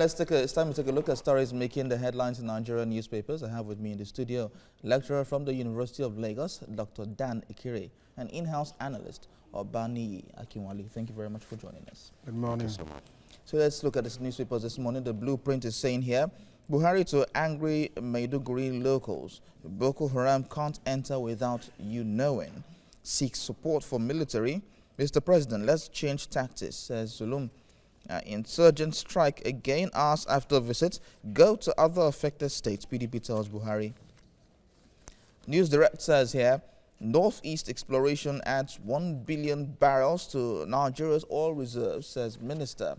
It's time to take a look at stories making the headlines in Nigerian newspapers. I have with me in the studio lecturer from the University of Lagos, Dr. Dan Ikire, and in-house analyst, Obani Akinwale. Thank you very much for joining us. Good morning. So let's look at the newspapers this morning. The blueprint is saying here, Buhari to angry Maiduguri locals. Boko Haram can't enter without you knowing. Seeks support for military. Mr. President, let's change tactics, says Zulum. Insurgent strike again hours after visit. Go to other affected states, PDP tells Buhari. News Direct says here, Northeast exploration adds 1 billion barrels to Nigeria's oil reserves, says Minister.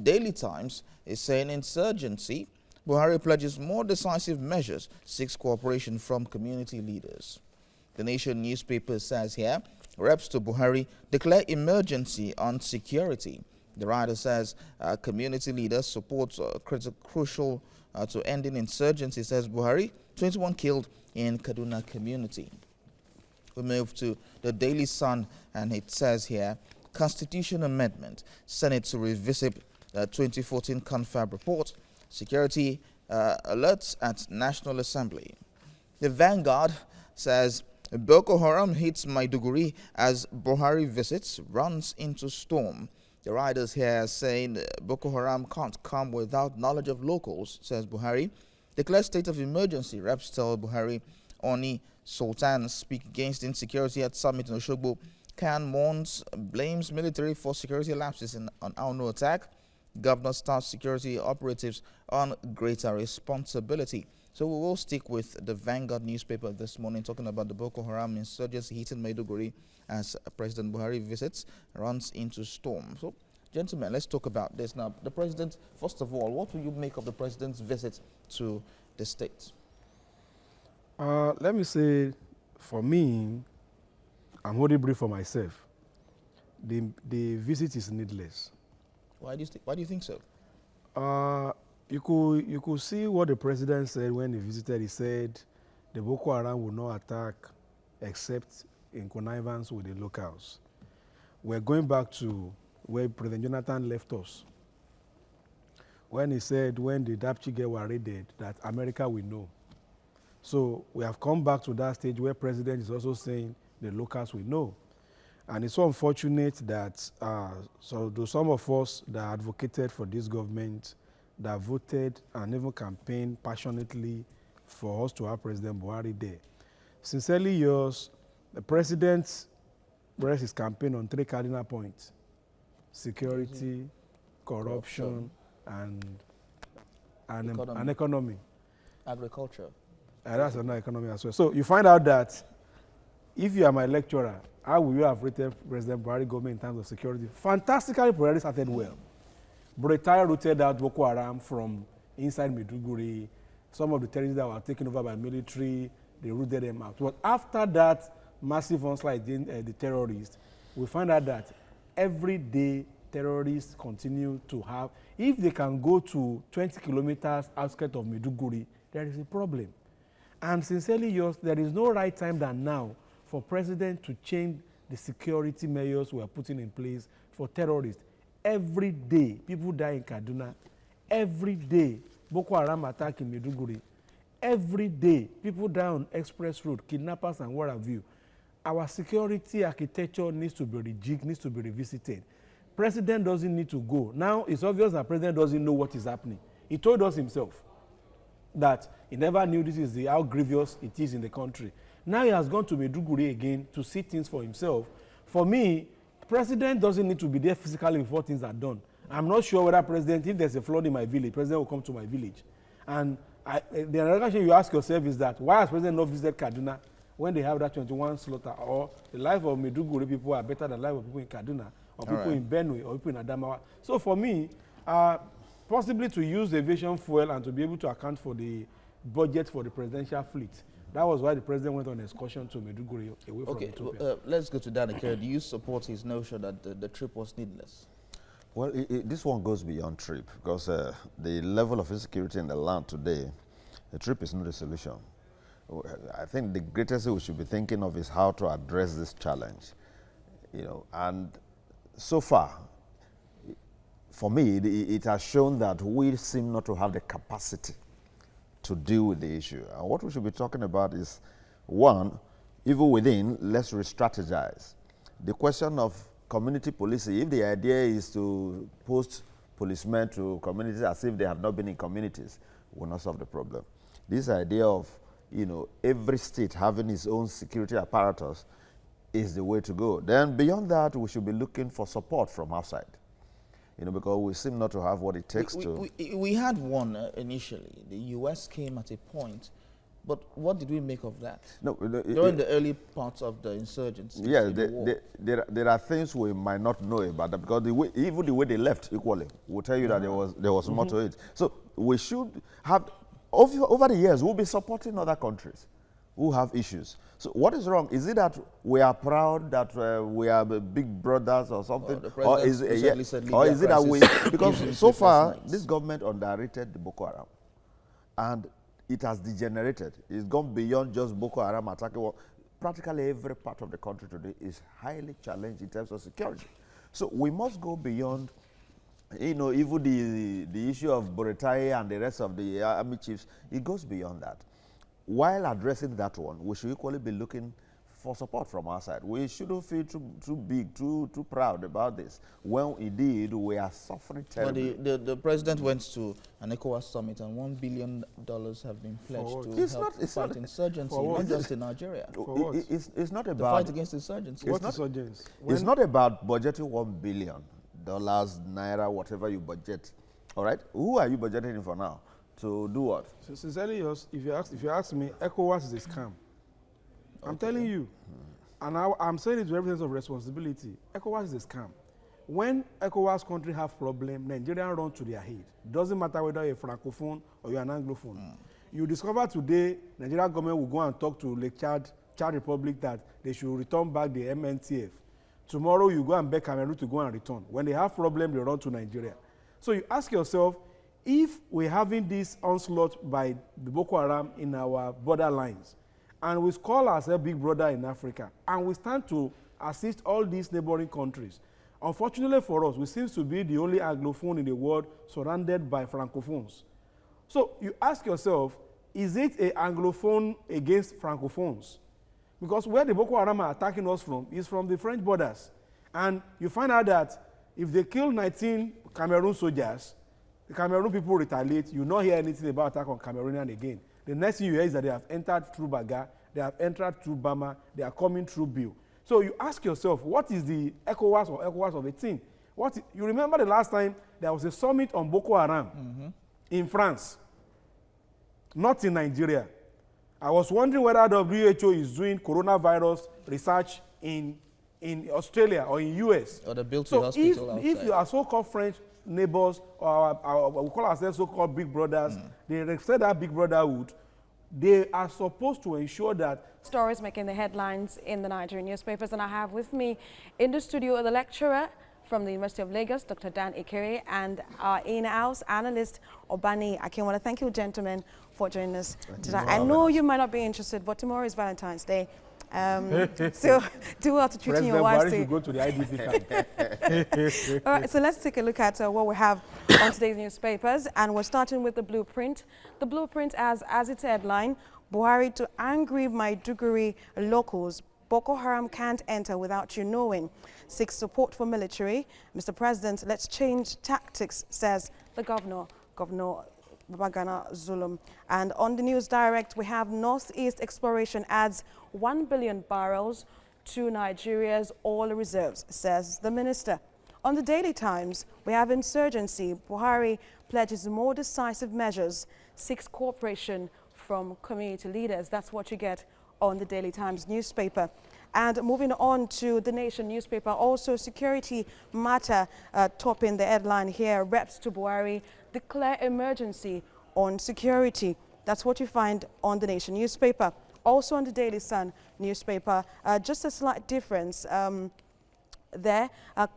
Daily Times is saying insurgency. Buhari pledges more decisive measures, seeks cooperation from community leaders. The Nation newspaper says here, reps to Buhari declare emergency on security. The writer says community leaders support crucial to ending insurgency, says Buhari. 21 killed in Kaduna community. We move to the Daily Sun, and it says here, Constitution Amendment, Senate to revisit 2014 Confab report, security alerts at National Assembly. The Vanguard says, Boko Haram hits Maiduguri as Buhari visits, runs into storm. The writers here saying Boko Haram can't come without knowledge of locals, says Buhari. Declare state of emergency, reps tell Buhari. Oni Sultan speak against insecurity at summit in Oshogbo. Khan mourns, blames military for security lapses on Auno attack. Governor starts security operatives on greater responsibility. So we will stick with the Vanguard newspaper this morning, talking about the Boko Haram insurgency hitting Maiduguri as President Buhari visits, runs into storm. So, gentlemen, let's talk about this now. The president, first of all, what will you make of the president's visit to the state? Let me say, for me, I'm holding brief for myself. The visit is needless. Why do you think so? You could see what the president said when he visited. He said the Boko Haram will not attack except in connivance with the locals. We're going back to where President Jonathan left us, when he said when the Dapchi were raided that America will know. So we have come back to that stage where President is also saying the locals will know. And it's so unfortunate that some of us that advocated for this government, that voted and even campaigned passionately for us to have President Buhari there. Sincerely yours, the president rests his campaign on 3 cardinal points: security, corruption, and economy. Agriculture. And that's another economy as well. So you find out that if you are my lecturer, how will you have rated President Buhari government in terms of security? Fantastically, Buhari started well. Buhari rooted out Boko Haram from inside Maiduguri. Some of the terrorists that were taken over by military, they rooted them out. But after that massive onslaught against the terrorists, we find out that every day terrorists continue to have, if they can go to 20 kilometers outskirts of Maiduguri, there is a problem. And sincerely yours, there is no right time than now for president to change the security measures we are putting in place for terrorists. Every day, people die in Kaduna. Every day, Boko Haram attack in Maiduguri. Every day, people die on express road, kidnappers and what have you. Our security architecture needs to be rejigged, needs to be revisited. President doesn't need to go. Now, it's obvious that president doesn't know what is happening. He told us himself that he never knew this is how grievous it is in the country. Now he has gone to Maiduguri again to see things for himself. For me, president doesn't need to be there physically before things are done. I'm not sure whether president, if there's a flood in my village, president will come to my village. And the other question you ask yourself is that, why has president not visited Kaduna when they have that 21 slaughter? Or the life of Maiduguri people are better than the life of people in Kaduna, or people in Benue, or people in Adamawa. So for me, possibly to use the aviation fuel and to be able to account for the budget for the presidential fleet. That was why the president went on an excursion to Maiduguri away from Ethiopia. Let's go to Dan Ikere. Do you support his notion that the trip was needless? Well, this one goes beyond trip, because the level of insecurity in the land today, the trip is not a solution. I think the greatest thing we should be thinking of is how to address this challenge. And so far, for me, it has shown that we seem not to have the capacity to deal with the issue. And what we should be talking about is, one, even within, let's re-strategize. The question of community policing, if the idea is to post policemen to communities as if they have not been in communities, will not solve the problem. This idea of, every state having its own security apparatus is the way to go. Then beyond that, we should be looking for support from outside. Because we seem not to have what it takes we had one initially. The U.S. came at a point, but what did we make of that? No, during the early parts of the insurgency. Yeah, there are things we might not know about that, because even the way they left equally will tell you that there was more to it. So we should have, over the years, we'll be supporting other countries who have issues. So what is wrong? Is it that we are proud that we are big brothers or something? Or is it that we, because so far, this government underrated the Boko Haram. And it has degenerated. It's gone beyond just Boko Haram attacking. Practically every part of the country today is highly challenged in terms of security. So we must go beyond, even the issue of Buretai and the rest of the army chiefs. It goes beyond that. While addressing that one, we should equally be looking for support from our side. We shouldn't feel too big, too proud about this, when indeed we are suffering terribly. But the president went to an ECOWAS summit, and $1 billion have been pledged to help fight insurgency, not just in Nigeria. It's not about... The fight against insurgency. What insurgency? It's not about budgeting $1 billion, naira, whatever you budget. All right? Who are you budgeting for now? To do what? So sincerely, if you ask me, ECOWAS is a scam. I'm telling you. And I'm saying it with every sense of responsibility. ECOWAS is a scam. When ECOWAS country have problem, Nigerians run to their aid. Doesn't matter whether you're a francophone or you're an anglophone. You discover today, Nigerian government will go and talk to Lake Chad Republic that they should return back the MNTF. Tomorrow you go and beg Cameroon to go and return. When they have problem, they run to Nigeria. So you ask yourself, if we're having this onslaught by the Boko Haram in our borderlines, and we call ourselves big brother in Africa, and we stand to assist all these neighboring countries, unfortunately for us, we seem to be the only Anglophone in the world surrounded by Francophones. So you ask yourself, is it an Anglophone against Francophones? Because where the Boko Haram are attacking us from is from the French borders. And you find out that if they kill 19 Cameroon soldiers, the Cameroon people retaliate. You not hear anything about attack on Cameroonian again. The next thing you hear is that they have entered through Baga, they have entered through Bama, they are coming through Bill. So you ask yourself, what is the ECOWAS or ECOWAS of a thing? You remember the last time there was a summit on Boko Haram in France, not in Nigeria. I was wondering whether WHO is doing coronavirus research in Australia or in US. Or the built hospital outside. If you are so-called French neighbors, or we call ourselves so-called big brothers, they said that big brotherhood, they are supposed to ensure that stories making the headlines in the Nigerian newspapers. And I have with me in the studio the lecturer from the University of Lagos, Dr. Dan Ikere, and our in-house analyst, Obani Akinwala. Thank you, gentlemen, for joining us today. I know you might not be interested, but tomorrow is Valentine's Day. So do well to treat your wives. President Buhari should go to the IDP camp. All right, so let's take a look at what we have on today's newspapers, and we're starting with the blueprint. The blueprint as its headline, Buhari to angry Maiduguri locals. Boko Haram can't enter without you knowing. Seeks support for military. Mr. President, let's change tactics, says the governor, Babagana Zulum. And on the News Direct, we have Northeast Exploration adds 1 billion barrels to Nigeria's oil reserves, says the minister. On the Daily Times, we have insurgency. Buhari pledges more decisive measures, seeks cooperation from community leaders. That's what you get on the Daily Times newspaper. And moving on to the Nation newspaper, also security matter topping the headline here. Reps to Buhari declare emergency on security. That's what you find on the Nation newspaper. Also on the Daily Sun newspaper, just a slight difference there.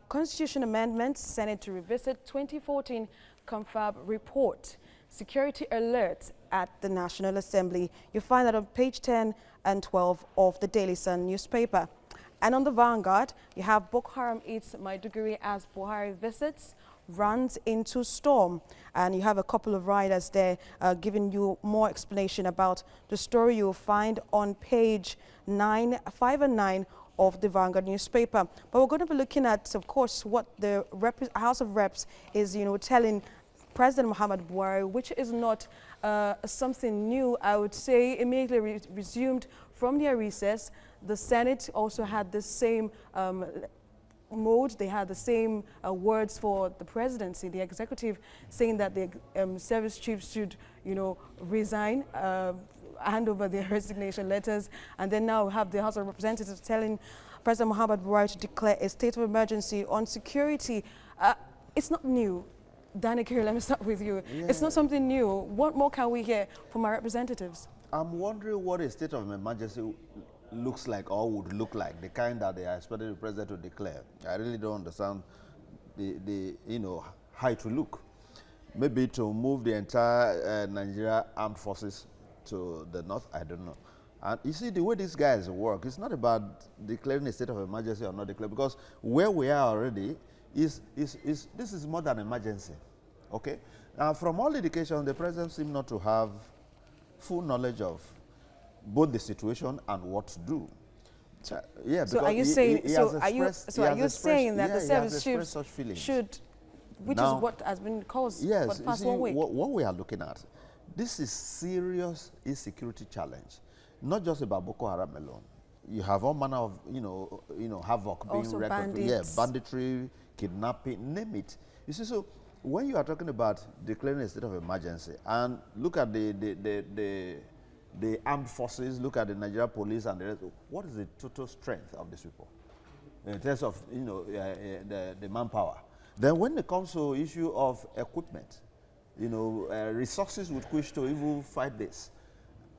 Constitution amendments, Senate to revisit 2014 confab report. Security alert at the National Assembly. You find that on page 10 and 12 of the Daily Sun newspaper. And on the Vanguard, you have Boko Haram eats Maiduguri as Buhari visits. runs into storm. And you have a couple of writers there giving you more explanation about the story you'll find on page 5 and 9 of the Vanguard newspaper. But we're going to be looking at, of course, what the House of Reps is, telling President Muhammad Buhari, which is not something new. I would say immediately resumed from their recess. The Senate also had the same mode. They had the same words for the presidency, the executive, saying that the service chiefs should, resign, hand over their resignation letters, and then now have the House of Representatives telling President Muhammad Buhari to declare a state of emergency on security. It's not new. Danikiri, let me start with you. Yeah. It's not something new. What more can we hear from our representatives? I'm wondering what a state of emergency looks like or would look like, the kind that they are expecting the president to declare. I really don't understand how it will look. Maybe to move the entire Nigeria armed forces to the north, I don't know. And you see, the way these guys work, it's not about declaring a state of emergency or not declaring, because where we are already this is more than emergency, okay? Now, from all indications, the president seems not to have full knowledge of both the situation and what to do. Yeah. So are you saying? Are you saying that the service chiefs should, which now, is what has been caused for the past 1 week? What we are looking at, this is serious insecurity challenge, not just about Boko Haram alone. You have all manner of havoc being recorded. Yeah, banditry, kidnapping, name it. You see, so when you are talking about declaring a state of emergency, and look at the armed forces, look at the Nigeria police and the rest, what is the total strength of these people in terms of the manpower? Then when it comes to issue of equipment, resources with which to even fight this.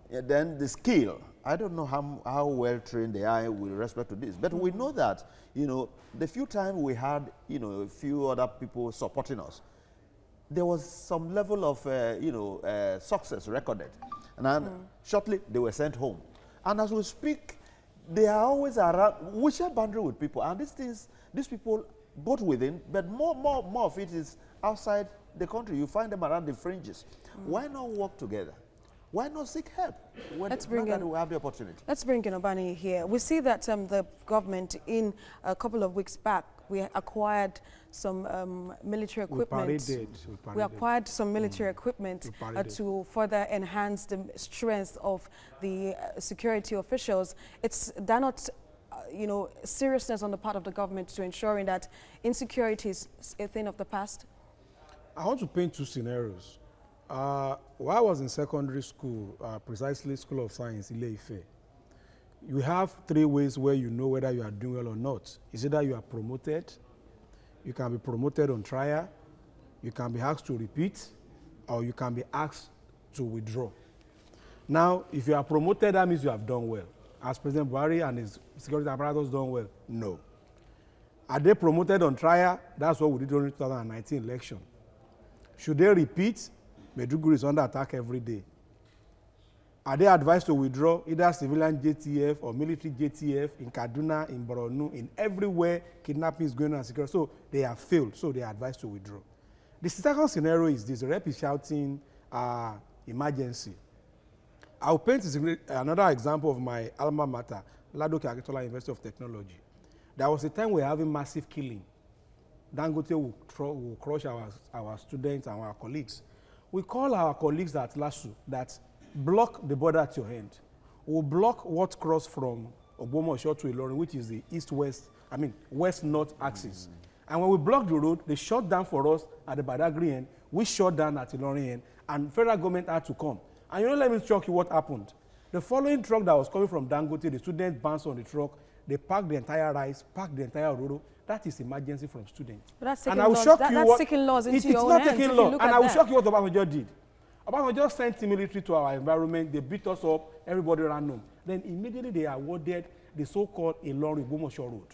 Then the skill, I don't know how well trained they are with respect to this, but we know that, the few times we had, a few other people supporting us, there was some level of, success recorded. And then shortly they were sent home. And as we speak, they are always around. We share boundary with people, and these people, both within, but more of it is outside the country. You find them around the fringes. Why not work together? Why not seek help when we have the opportunity? Let's bring in Obani here. We see that the government, in a couple of weeks back, we acquired some military equipment. We acquired some military equipment to further enhance the strength of the security officials. Is that not, seriousness on the part of the government to ensuring that insecurity is a thing of the past? I want to paint two scenarios. While I was in secondary school, precisely School of Science, Ile-Ife, you have 3 ways where you know whether you are doing well or not. It's either you are promoted, you can be promoted on trial, you can be asked to repeat, or you can be asked to withdraw. Now, if you are promoted, that means you have done well. Has President Buhari and his security apparatus done well? No. Are they promoted on trial? That's what we did during the 2019 election. Should they repeat? Maiduguri is under attack every day. Are they advised to withdraw either civilian JTF or military JTF in Kaduna, in Borno, in everywhere kidnapping is going on and security? So they have failed, so they are advised to withdraw. The second scenario is this: the rep is shouting emergency. I'll paint another example of my alma mater, Ladoke Akitola University of Technology. There was a time we were having massive killing. Dangote will crush our students and our colleagues. We call our colleagues at LASU that block the border at your end. We'll block what cross from Ogbomoso to Ilorin, which is the west-north axis. And when we block the road, they shut down for us at the Badagry end, we shut down at Ilorin end, and federal government had to come. And let me shock you what happened. The following truck that was coming from Dangote, the students bounced on the truck, they packed the entire rice, packed the entire road. That is emergency from students. But that's taking laws. That's taking laws into your own hands. It's not taking law. And I will shock you what Obasanjo did. Obasanjo sent military to our environment. They beat us up. Everybody ran home. Then immediately they awarded the so-called Ilorin-Ogbomoso road.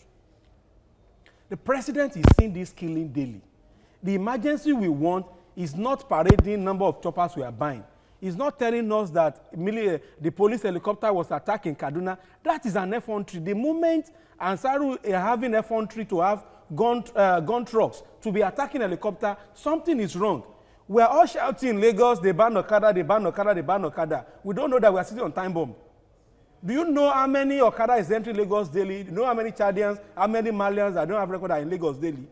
The president is seeing this killing daily. The emergency we want is not parading number of choppers we are buying. It's not telling us that the police helicopter was attacking Kaduna. That is an effrontery. The moment Ansaru are having effrontery to have gun trucks, to be attacking helicopter, something is wrong. We are all shouting, Lagos, they ban Okada, they ban Okada, they ban Okada. We don't know that we are sitting on time bomb. Do you know how many Okada is entering Lagos daily? Do you know how many Chadians, how many Malians that don't have record are in Lagos daily?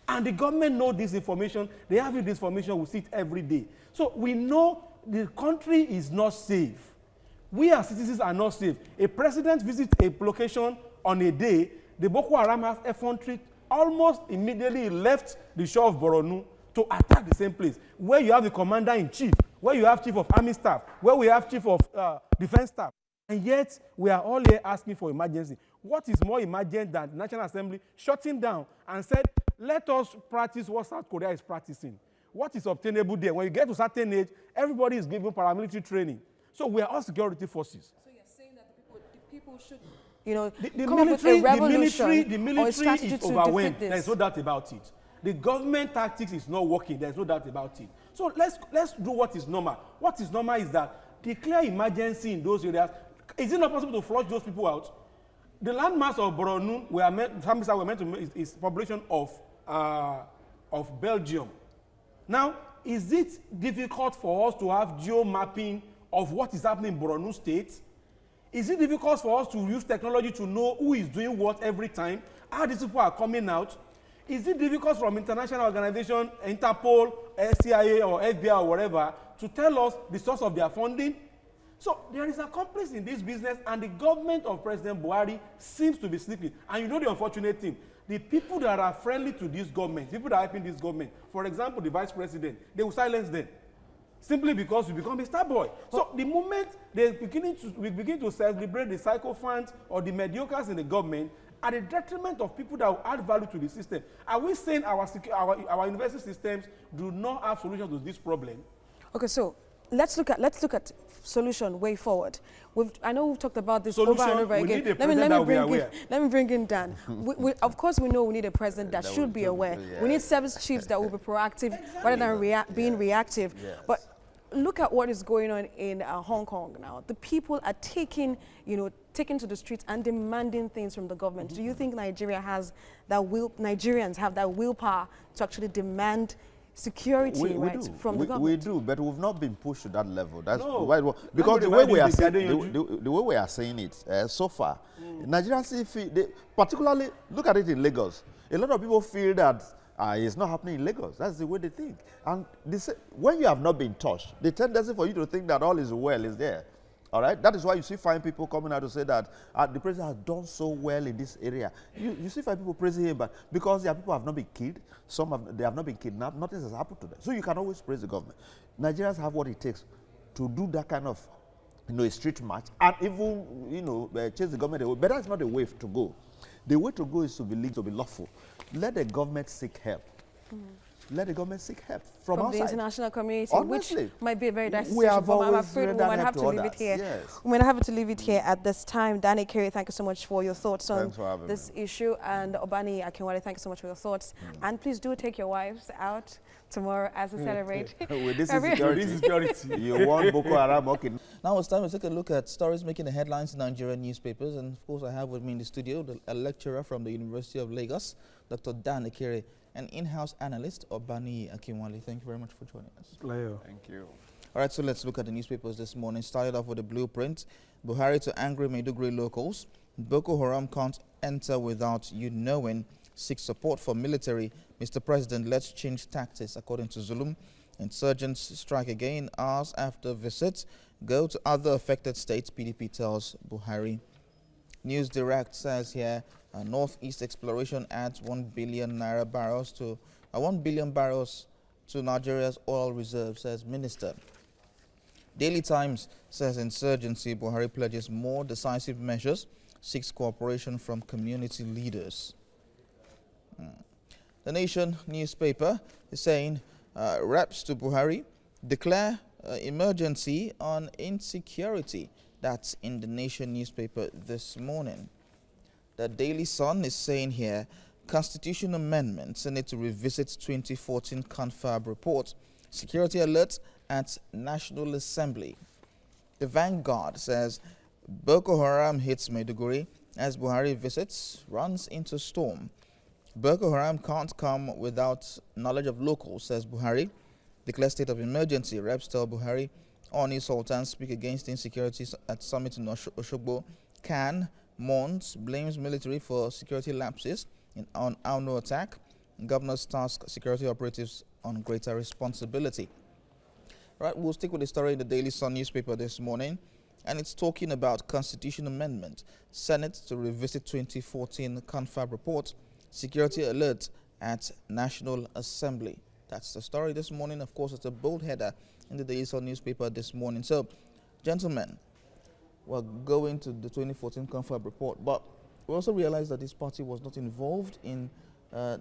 And the government knows this information. They have this information, we see it every day. So we know the country is not safe. We as citizens are not safe. A president visits a location on a day, the Boko Haram has effrontery almost immediately left the shore of Borno to attack the same place, where you have the commander-in-chief, where you have chief of army staff, where we have chief of defense staff. And yet, we are all here asking for emergency. What is more emergent than the National Assembly shutting down and said, let us practice what South Korea is practicing? What is obtainable there? When you get to a certain age, everybody is given paramilitary training. So we are all security forces. So you're saying that the people should, you know, the military is overwhelmed. There's no doubt about it. The government tactics is not working. There's no doubt about it. So let's do what is normal. What is normal is that declare emergency in those areas. Is it not possible to flush those people out? The landmass of Borno, were meant to make is population of Belgium. Now, is it difficult for us to have geo-mapping of what is happening in Borno State? Is it difficult for us to use technology to know who is doing what every time? How these people are coming out? Is it difficult from international organizations, Interpol, CIA or FBI or whatever, to tell us the source of their funding? So there is accomplice in this business, and the government of President Buhari seems to be sleeping. And you know the unfortunate thing, the people that are friendly to this government, people that are helping this government, for example, the vice president, they will silence them. Simply because we become a star boy. So the moment we begin to celebrate the sycophants or the mediocres in the government, at the detriment of people that will add value to the system. Are we saying our university systems do not have solutions to this problem? Okay, so let's look at solution way forward. I know we've talked about this solution, over and over again. Let me bring in Dan. Of course, we know we need a president that should be aware. Yes. We need service chiefs that will be proactive rather than being reactive. Yes. But look at what is going on in Hong Kong now. The people are taking to the streets and demanding things from the government. Do you think Nigerians have that willpower to actually demand security from the government? We do, but we've not been pushed to that level. That's why, because the way we are saying it so far, Nigerians particularly look at it in Lagos. A lot of people feel that it's not happening in Lagos. That's the way they think. And when you have not been touched, the tendency for you to think that all is well is there. All right, that is why you see fine people coming out to say that the president has done so well in this area. You see fine people praising him, but because their people have not been killed, they have not been kidnapped, nothing has happened to them. So you can always praise the government. Nigerians have what it takes to do that kind of, a street march and even, chase the government away. But that's not the way to go. The way to go is to be legal, to be lawful. Let the government seek help. Let the government seek help from outside. The international community, honestly, which might be a very nice situation. I'm afraid we might have to leave it here. Yes. We might have to leave it here at this time. Danny Kerry, thank you so much for your thoughts on this issue. And Obani Akinwale, thank you so much for your thoughts. And please do take your wives out tomorrow as we celebrate. With this security. You want Boko Haram, okay. Now it's time to take a look at stories making the headlines in Nigerian newspapers. And of course, I have with me in the studio a lecturer from the University of Lagos, Dr. Danny Kerry, an in-house analyst, Obani Akinwale. Thank you very much for joining us. Thank you. All right, so let's look at the newspapers this morning. Started off with a blueprint. Buhari to angry Maiduguri locals. Boko Haram can't enter without you knowing. Seeks support for military. Mr. President, let's change tactics, according to Zulum. Insurgents strike again hours after visit. Go to other affected states, PDP tells Buhari. News Direct says here, Northeast exploration adds 1 billion barrels to Nigeria's oil reserve, says Minister. Daily Times says insurgency, Buhari pledges more decisive measures, seeks cooperation from community leaders. The Nation newspaper is saying, reps to Buhari declare emergency on insecurity. That's in the Nation newspaper this morning. The Daily Sun is saying here, Constitution Amendment, Senate to revisit 2014 Confab report, security alert at National Assembly. The Vanguard says, Boko Haram hits Maiduguri as Buhari visits, runs into storm. Boko Haram can't come without knowledge of locals, says Buhari. Declare state of emergency. Reps tell Buhari. Oni Sultan speak against insecurity at summit in Oshogbo. Can mourns, blames military for security lapses on Auno attack. Governors task security operatives on greater responsibility. Right, we'll stick with the story in the Daily Sun newspaper this morning, and it's talking about constitution amendment. Senate to revisit 2014 confab report. Security alert at National Assembly. That's the story this morning. Of course, it's a bold header in the Daily Sun newspaper this morning. So, gentlemen, we're going to the 2014 confab report, but we also realized that this party was not involved in how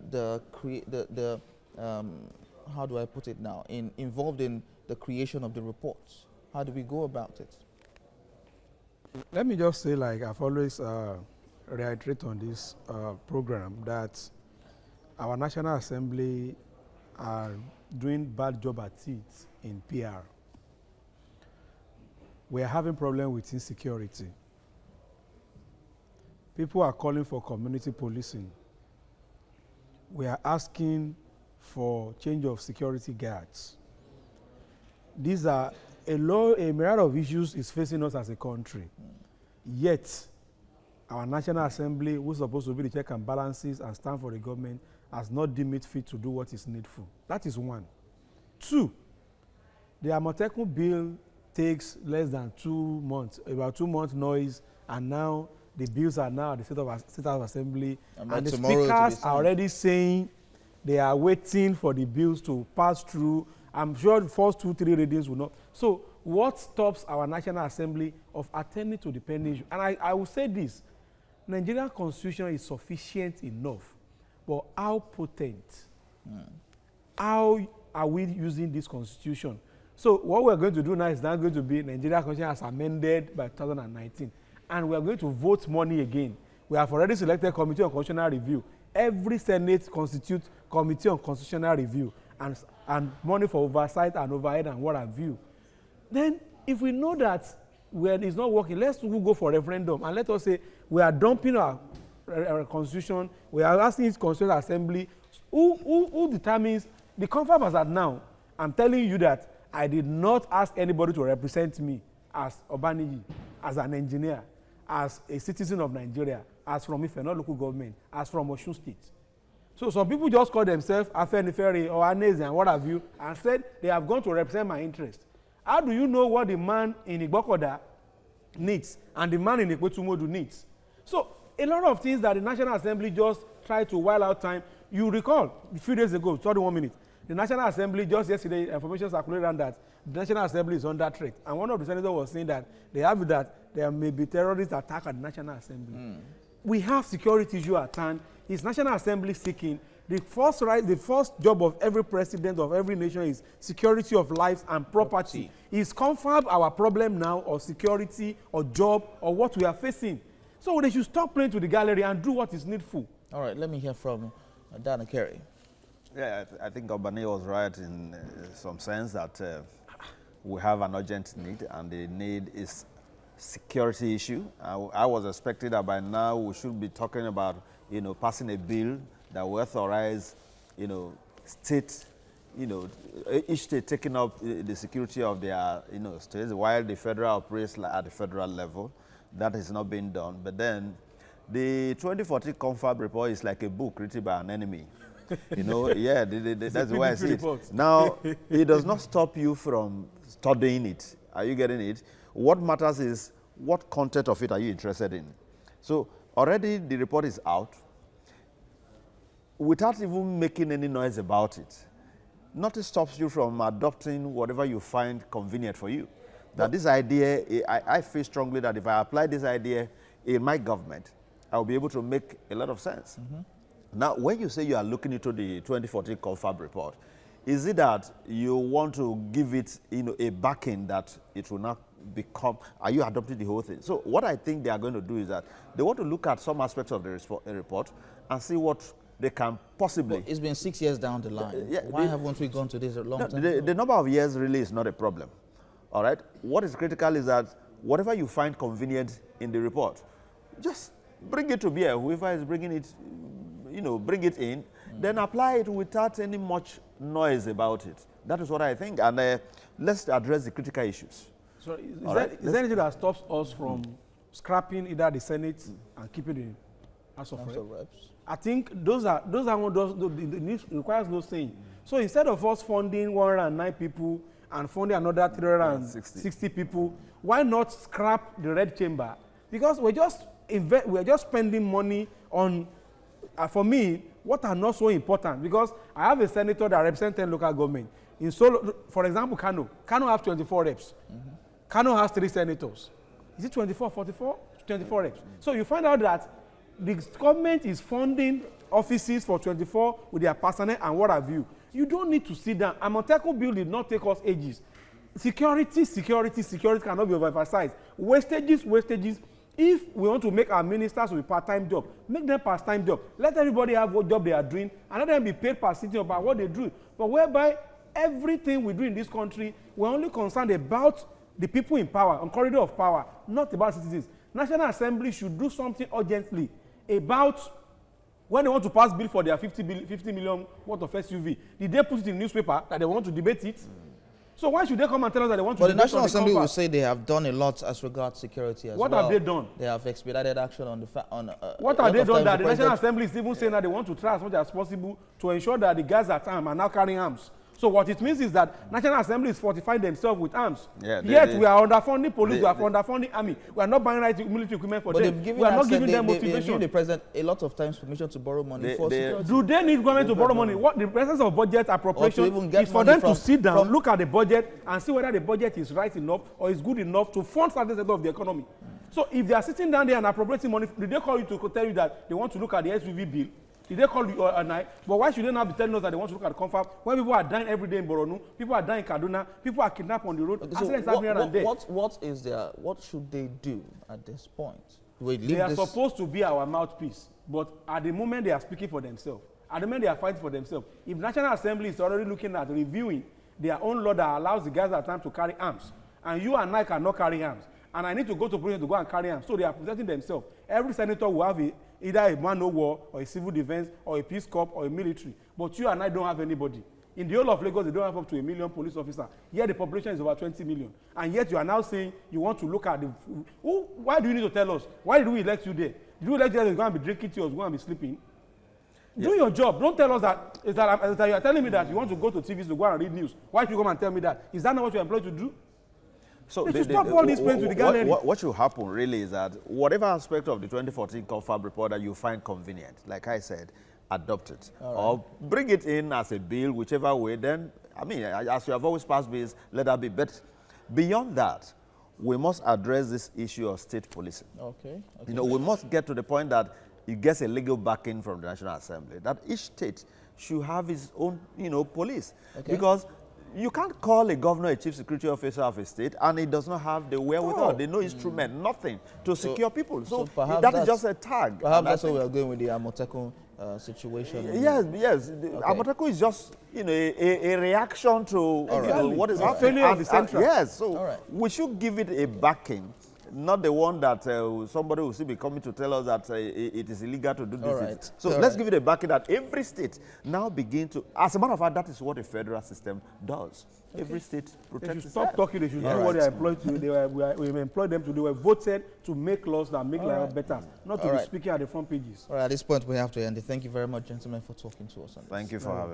do I put it now? Involved in the creation of the reports. How do we go about it? Let me just say, like I've always reiterate on this program, that our National Assembly are doing bad job at it in PR. We are having problem with insecurity. People are calling for community policing. We are asking for change of security guards. These are a myriad of issues is facing us as a country. Yet, our National Assembly, who's supposed to be the check and balances and stand for the government, has not deemed it fit to do what is needful. That is one. Two, the Amotekun bill takes less than 2 months, about 2 months noise, and now the bills are now at the State of Assembly, and the speakers are already saying they are waiting for the bills to pass through. I'm sure the first 2-3 readings will not. So what stops our National Assembly of attending to the pending issue? And I will say this, Nigerian constitution is sufficient enough, but how potent? How are we using this constitution? So what we're going to do now is now going to be Nigerian constitution as amended by 2019. And we are going to vote money again. We have already selected Committee on Constitutional Review. Every Senate constitutes Committee on Constitutional Review and money for oversight and overhead and what have you. Then, if we know that when it's not working, let's go for referendum and let us say we are dumping our constitution. We are asking its Constitutional Assembly who determines the confab as at now. I'm telling you that I did not ask anybody to represent me as Obaniji, as an engineer, as a citizen of Nigeria, as from Ife, not local government, as from Osun State. So some people just call themselves Afenifere or Anezi and what have you, and said they have gone to represent my interest. How do you know what the man in Igbokoda needs and the man in Ikwetumodu needs? So a lot of things that the National Assembly just tried to while out time. You recall a few days ago, 31 minutes, the National Assembly just yesterday, information circulated around that the National Assembly is under threat. And one of the senators was saying that they have that there may be terrorist attack at the National Assembly. We have security issue at hand. Is National Assembly seeking? The first job of every president of every nation is security of lives and property. Is confab our problem now, or security, or job, or what we are facing? So they should stop playing to the gallery and do what is needful. All right, let me hear from Dana Kerry. Yeah, I think Obane was right in some sense that we have an urgent need, and the need is security issue. I was expecting that by now we should be talking about, passing a bill that will authorize, state, each state taking up the security of their, states, while the federal operates at the federal level. That has not been done. But then the 2014 confab report is like a book written by an enemy. Yeah, that's why I see it. Now, it does not stop you from studying it. Are you getting it? What matters is what content of it are you interested in. So already the report is out. Without even making any noise about it, nothing stops you from adopting whatever you find convenient for you. Now, this idea, I feel strongly that if I apply this idea in my government, I will be able to make a lot of sense. Now, when you say you are looking into the 2014 confab report, is it that you want to give it, a backing that it will not become? Are you adopting the whole thing? So, what I think they are going to do is that they want to look at some aspects of the report and see what they can possibly. But it's been 6 years down the line. Why haven't we gone to this a long time ago? The number of years really is not a problem. All right. What is critical is that whatever you find convenient in the report, just bring it to bear. Whoever is bringing it, bring it in, then apply it without any much noise about it. That is what I think. And let's address the critical issues. So is there anything that stops us from scrapping either the Senate and keeping the House of Reps? I think those are the news requires no saying. So instead of us funding 109 people and funding another 360 people, why not scrap the Red Chamber? Because we're just spending money on, for me, what are not so important. Because I have a senator that represents 10 local government. In Solo, for example, Kano has 24 reps. Kano has 3 senators. Is it 24, 44? 24 reps. So you find out that the government is funding offices for 24 with their personnel and what have you. You don't need to sit down. A Montego bill did not take us ages. Security cannot be overemphasized. Wastages. If we want to make our ministers with part-time job, make them part-time job. Let everybody have what job they are doing and let them be paid per sitting about what they do. But whereby everything we do in this country, we're only concerned about the people in power, on corridor of power, not about citizens. National Assembly should do something urgently about when they want to pass bill for their 50 million worth of SUV. Did they put it in the newspaper that they want to debate it? So why should they come and tell us that they want to debate it? But the National Assembly will say they have done a lot as regards security as well. What have they done? They have expedited action on what have they done that the National Assembly is even saying that they want to try as much as possible to ensure that the guys at arms are now carrying arms? So what it means is that National Assembly is fortifying themselves with arms. Yeah, yet we are underfunding police, we are underfunding army. We are not buying military equipment for them. We are not giving them motivation. They've given the president a lot of times permission to borrow money for security. Do they need government to borrow money? What the presence of budget appropriation is for them to sit down, look at the budget and see whether the budget is right enough or is good enough to fund certain sector of the economy. So if they are sitting down there and appropriating money, did they call you to tell you that they want to look at the SUV bill? Did they call you a night? But why should they not be telling us that they want to look at the confab when people are dying every day in Borno, people are dying in Kaduna, people are kidnapped on the road, accidents happening around there? What should they do at this point? They are supposed to be our mouthpiece, but at the moment they are speaking for themselves. At the moment they are fighting for themselves. If National Assembly is already looking at reviewing their own law that allows the guys at time to carry arms, and you and I cannot carry arms, and I need to go to prison to go and carry arms, so they are protecting themselves. Every senator will have either a man of war or a civil defense or a peace corps or a military. But you and I don't have anybody. In the whole of Lagos, they don't have up to 1 million police officers. Yet the population is over 20 million. And yet you are now saying you want to look at the... why do you need to tell us? Why did we elect you there? Did we elect you there? You're going to be drinking tea or you're going to be sleeping? Yeah. Do your job. Don't tell us that you are telling me that you want to go to TVs to go and read news. Why should you come and tell me that? Is that not what you're employed to do? So they should stop all these pains to the gallery. What should happen really is that whatever aspect of the 2014 confab report that you find convenient, like I said, adopt it. Right. Or bring it in as a bill, whichever way, then, I mean, as you have always passed bills, let that be. But beyond that, we must address this issue of state policing. Okay. We must get to the point that it gets a legal backing from the National Assembly, that each state should have its own, police. Okay. Because you can't call a governor a chief security officer of a state and he does not have the wherewithal, no instrument, nothing to secure people. So that is just a tag. Perhaps that's why we are going with the Amotekun situation. Yes. Okay. Amotekun is just a reaction to what is happening. Failure of the central. Yes, so we should give it a backing. Not the one that somebody will still be coming to tell us that it is illegal to do this. So let's give it a backing that every state now begin to, as a matter of fact, that is what the federal system does. Okay. Every state protects They should stop talking, they should do what they are employed to do. We employ them to do. They were voted to make laws that make life better, not to be speaking at the front pages. All right, at this point we have to end it. Thank you very much, gentlemen, for talking to us on this. Thank you for having us.